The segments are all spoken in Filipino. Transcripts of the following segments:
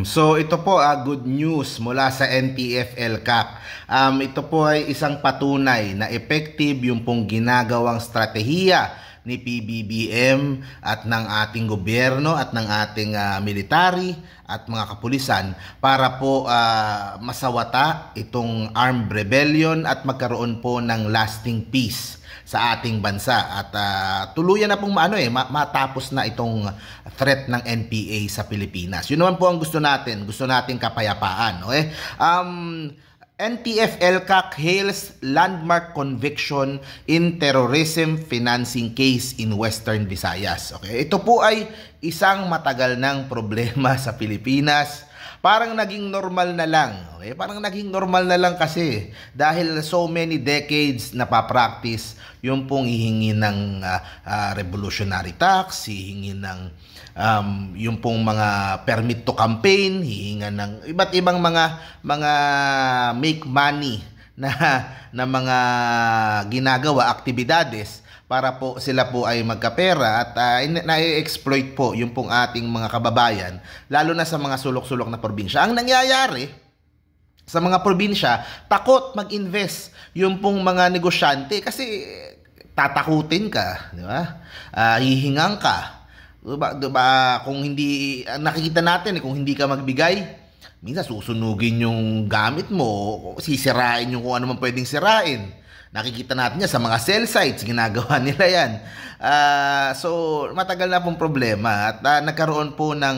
So ito po good news mula sa NTF-ELCAC. Ito po ay isang patunay na effective yung pong ginagawang strategiya ni PBBM at ng ating gobyerno at ng ating military at mga kapulisan para po masawata itong armed rebellion at magkaroon po ng lasting peace sa ating bansa at tuluyan na pong matapos na itong threat ng NPA sa Pilipinas. Yun naman po ang gusto natin. Gusto nating kapayapaan. Okay? NTF-ELCAC hails landmark conviction in terrorism financing case in Western Visayas. Okay? Ito po ay isang matagal ng problema sa Pilipinas. Parang naging normal na lang. Okay? Parang naging normal na lang kasi dahil so many decades na pa-practice yung pong hihingi ng revolutionary tax, hihingi ng yung pong mga permit to campaign, hihinga ng iba't ibang mga make money na mga ginagawa, aktibidades para po sila po ay magkapera at na-exploit po yung pong ating mga kababayan, lalo na sa mga sulok-sulok na probinsya. Ang nangyayari sa mga probinsya, takot mag-invest yung pong mga negosyante kasi tatakutin ka, di ba? Hihingang ka. Diba, kung hindi, nakikita natin kung hindi ka magbigay, minsan susunugin yung gamit mo, sisirain yung kung ano man pwedeng sirain. Nakikita natin yan sa mga cell sites, ginagawa nila yan. So, matagal na pong problema at nagkaroon po ng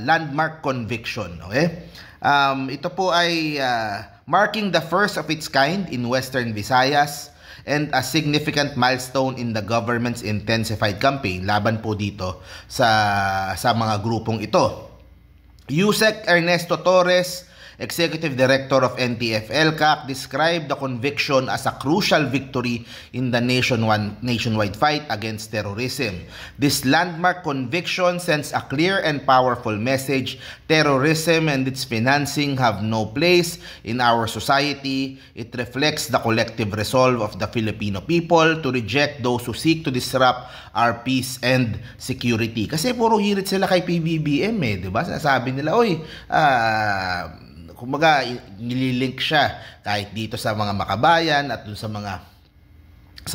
landmark conviction. Okay? Ito po ay marking the first of its kind in Western Visayas and a significant milestone in the government's intensified campaign laban po dito sa mga grupong ito. Yusek Ernesto Torres, Executive Director of NTF-ELCAC, described the conviction as a crucial victory in the nationwide fight against terrorism. This landmark conviction sends a clear and powerful message. Terrorism and its financing have no place in our society. It reflects the collective resolve of the Filipino people to reject those who seek to disrupt our peace and security. Kasi puro hirit sila kay PBBM di ba? Sabi nila, kumbaga nililink siya kahit dito sa mga makabayan at dun sa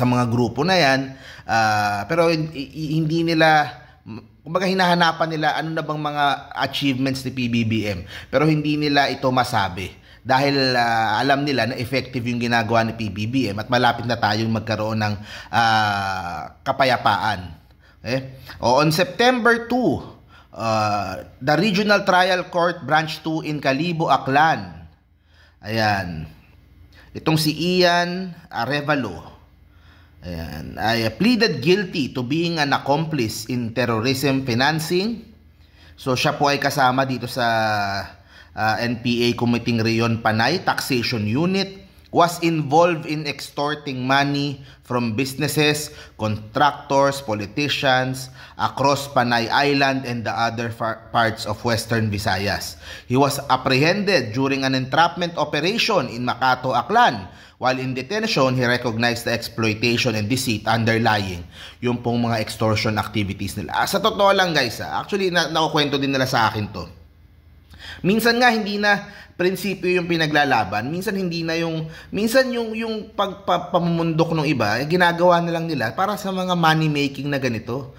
mga grupo na yan, pero hindi nila, kumbaga hinahanapan nila ano na bang mga achievements ni PBBM, pero hindi nila ito masabi dahil alam nila na effective yung ginagawa ni PBBM at malapit na tayong magkaroon ng kapayapaan. Okay? On September 2, the Regional Trial Court Branch 2 in Calibo, Aklan. Ayan. Itong si Ian Arevalo. Ayan. Ay pleaded guilty to being an accomplice in terrorism financing. So siya po ay kasama dito sa NPA Committing Rion Panay Taxation Unit. Was involved in extorting money from businesses, contractors, politicians across Panay Island and the other parts of Western Visayas. He was apprehended during an entrapment operation in Makato, Aklan. While in detention, he recognized the exploitation and deceit underlying yung pong mga extortion activities nila. Sa totoo lang guys, actually nakukwento din nila sa akin to. Minsan nga hindi na prinsipyo yung pinaglalaban, minsan yung pagpamumundok ng iba, ginagawa na lang nila para sa mga money making na ganito.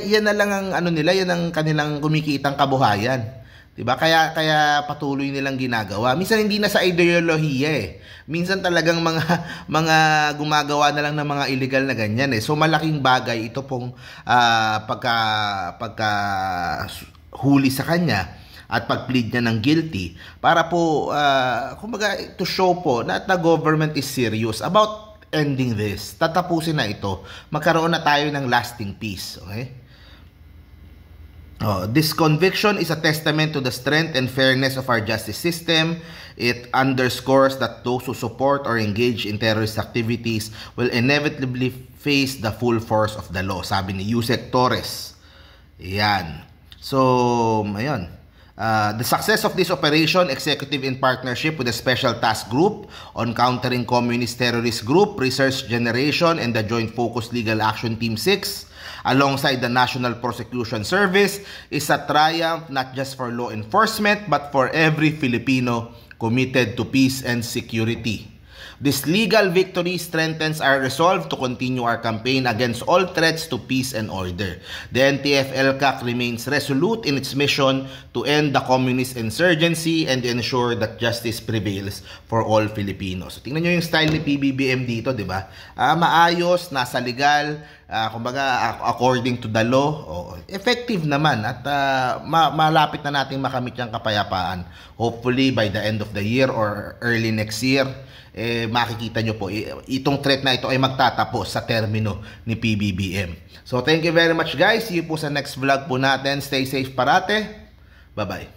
Yan na lang ang nila, yan ang kanilang kumikitang kabuhayan. 'Di ba? Kaya patuloy nilang ginagawa. Minsan hindi na sa ideolohiya Minsan talagang mga gumagawa na lang ng mga illegal na ganyan So malaking bagay ito pong pagka huli sa kanya at pag-plead niya ng guilty para po, kumbaga, to show po na the government is serious about ending this. Tatapusin na ito. Magkaroon na tayo ng lasting peace. Okay? This conviction is a testament to the strength and fairness of our justice system. It underscores that those who support or engage in terrorist activities will inevitably face the full force of the law. Sabi ni Yusek Torres. Yan. So, ayun. The success of this operation, executive in partnership with the Special Task Group on Countering Communist Terrorist Group, Research Generation, and the Joint Focus Legal Action Team 6, alongside the National Prosecution Service, is a triumph not just for law enforcement but for every Filipino committed to peace and security. This legal victory strengthens our resolve to continue our campaign against all threats to peace and order. The NTF-ELCAC remains resolute in its mission to end the communist insurgency and ensure that justice prevails for all Filipinos. So, tingnan nyo yung style ni PBBM dito, di ba? Maayos, nasa legal, kumbaga according to the law, effective naman at malapit na nating makamit yung kapayapaan. Hopefully by the end of the year or early next year, makikita nyo po, itong threat na ito ay magtatapos sa termino ni PBBM. So thank you very much guys. See you po sa next vlog po natin. Stay safe parate. Bye-bye.